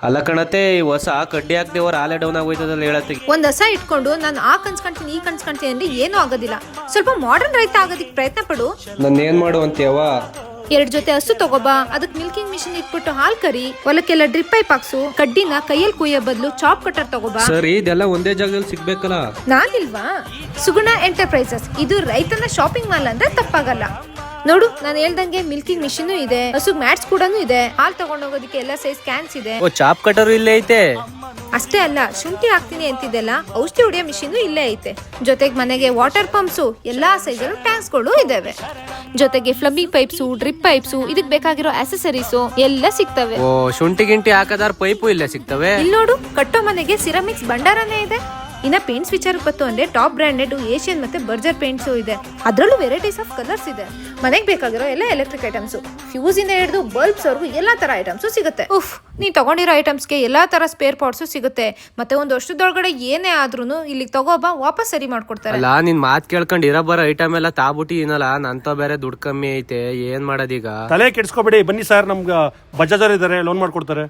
ಅಲ್ಲ ಕಣತೆ ಈ ಹೊಸ ಕಡ್ಡಿ ಹಾಕ್ದೇವ್ರ ಆಲೆ ಡೌನ್ ಆಗೋಯ್ತದಲ್ಲ ಹೇಳತ್ತೆ. ಒಂದ್ ಹಸ ಇಟ್ಕೊಂಡು ನಾನು ಆ ಕನ್ಸ್ಕೊಂತೀನಿ ಈ ಕನ್ಸ್ಕೊಂತೀನಿ ಅಂದ್ರೆ ಏನೂ ಆಗೋದಿಲ್ಲ. ಸ್ವಲ್ಪ ಮಾಡರ್ನ್ ರೈತ ಆಗೋದಿಕ್ ಪ್ರಯತ್ನ ಪಡು. ನನ್ನ ಏನ್ ಮಾಡು ಅಂತೀಯವ? 2 ಜೊತೆ ಹಸು ತಗೋಬಾ, ಅದಕ್ ಮಿಲ್ಕಿಂಗ್ ಮಿಷಿನ್ ಇಟ್ಬಿಟ್ಟು ಹಾಲ್ ಕರಿ, ಹೊಲಕ್ಕೆಲ್ಲ ಡ್ರಿಪ್ ಪೈಪ್ ಹಾಕ್ಸು, ಕಡ್ಡಿನ ಕೈಯಲ್ಲಿ ಕುಯ್ಯೋ ಬದಲು ಚಾಪ್ ಕಟರ್ ತಗೋಬಾ. ಸರಿ, ಇದೆಲ್ಲ ಒಂದೇ ಜಾಗದಲ್ಲಿ ಸಿಗ್ಬೇಕಲ್ಲ? ನಾನಿಲ್ವಾ? ಸುಗುಣ ಎಂಟರ್ಪ್ರೈಸಸ್, ಇದು ರೈತನ ಶಾಪಿಂಗ್ ಮಾಲ್ ಅಂದ್ರೆ ತಪ್ಪಾಗಲ್ಲ. ನೋಡು, ನಾನು ಹೇಳ್ದಂಗೆ ಮಿಲ್ಕಿಂಗ್ ಮಿಷಿನ್ ಇದೆ, ಹಸು ಮ್ಯಾಟ್ಸ್ ಕೂಡ ಇದೆ, ಹಾಲ್ ತಗೊಂಡೋಗೋದಕ್ಕೆ ಎಲ್ಲ ಸೈಜ್ ಕ್ಯಾನ್ಸ್ ಇದೆ. ಓ, ಚಾಪ್ ಕಟರ್ ಇಲ್ಲೇ ಐತೆ. ಅಷ್ಟೇ ಅಲ್ಲ, ಶುಂಠಿ ಹಾಕ್ತೀನಿ ಅಂತಿದ್ದೆಲ್ಲ ಔಷಧಿ ಹೊಡಿಯೋ ಮಿಷಿನ್ ಇಲ್ಲೇ ಐತೆ. ಜೊತೆಗೆ ಮನೆಗೆ ವಾಟರ್ ಪಂಪ್ಸು, ಎಲ್ಲಾ ಸೈಜಲ್ಲೂ ಟ್ಯಾಂಕ್ಸ್ ಗಳು ಇದಾವೆ. ಜೊತೆಗೆ ಫ್ಲಂಬಿಂಗ್ ಪೈಪ್ಸು, ಡ್ರಿಪ್ ಪೈಪ್ಸು, ಇದಕ್ ಬೇಕಾಗಿರೋ ಅಸೆಸರೀಸು ಎಲ್ಲ ಸಿಗ್ತವೆ. ಓ, ಶುಂಠಿ ಗಿಂಟಿ ಹಾಕದಾರ ಪೈಪು ಇಲ್ಲೇ ಸಿಗ್ತವೆ. ಇಲ್ಲಿ ನೋಡು, ಕಟ್ಟೋ ಮನೆಗೆ ಸಿರಾಮಿಕ್ಸ್ ಭಂಡಾರನೇ ಇದೆ. ಇನ್ನ ಪೇಂಟ್ಸ್ ವಿಚಾರಕ್ಕೆ ಬಂತು ಅಂದ್ರೆ ಟಾಪ್ ಬ್ರಾಂಡೆಡ್ ಏಷ್ಯನ್ ಮತ್ತೆ ಬರ್ಜರ್ ಪೇಂಟ್ಸ್ ಇದೆ. ಅದರಲ್ಲೂ ವೆರೈಟೀಸ್ ಆಫ್ ಕಲರ್ಸ್ ಇದೆ. ಮನೆಗೆ ಬೇಕಾಗಿರೋ ಎಲ್ಲ ಎಲೆಕ್ಟ್ರಿಕ್ ಐಟಮ್ಸ್, ಫ್ಯೂಸ್ ಇಂದ ಹಿಡಿದು ಬಲ್ಬ್ಸ್ ವರೆಗೂ ಎಲ್ಲಾ ತರ ಐಟಮ್ಸ್ ಸಿಗುತ್ತೆ. ನೀ ತಗೊಂಡಿರೋ ಐಟಮ್ಸ್ಗೆ ಎಲ್ಲಾ ತರ ಸ್ಪೇರ್ ಪಾರ್ಟ್ಸ್ ಸಿಗುತ್ತೆ. ಮತ್ತೆ ಒಂದು ವರ್ಷದೊಳಗಡೆ ಏನೇ ಆದ್ರೂ ಇಲ್ಲಿಗೆ ತಗೋಬಾ, ವಾಪಸ್ ಸರಿ ಮಾಡ್ಕೊಡ್ತಾರೆ. ಅಲ್ಲ, ನಿನ್ ಮಾತ್ ಕೇಳ್ಕೊಂಡು ಇರೋ ಐಟಮ್ ಎಲ್ಲ ತಾಬಿಟ್ಟಿನಲ್ಲ, ನಂತ ಬೇರೆ ದುಡ್ಡು ಕಮ್ಮಿ ಐತೆ, ಏನ್ ಮಾಡೋದೀಗ? ತಲೆ ಕೆಡ್ಸ್ಕೊಬೇಡಿ, ಬನ್ನಿ ಸರ್, ನಮ್ಗೆ ಬಜಾಜ್ ಇದಾರೆ, ಲೋನ್ ಮಾಡ್ಕೊಡ್ತಾರೆ.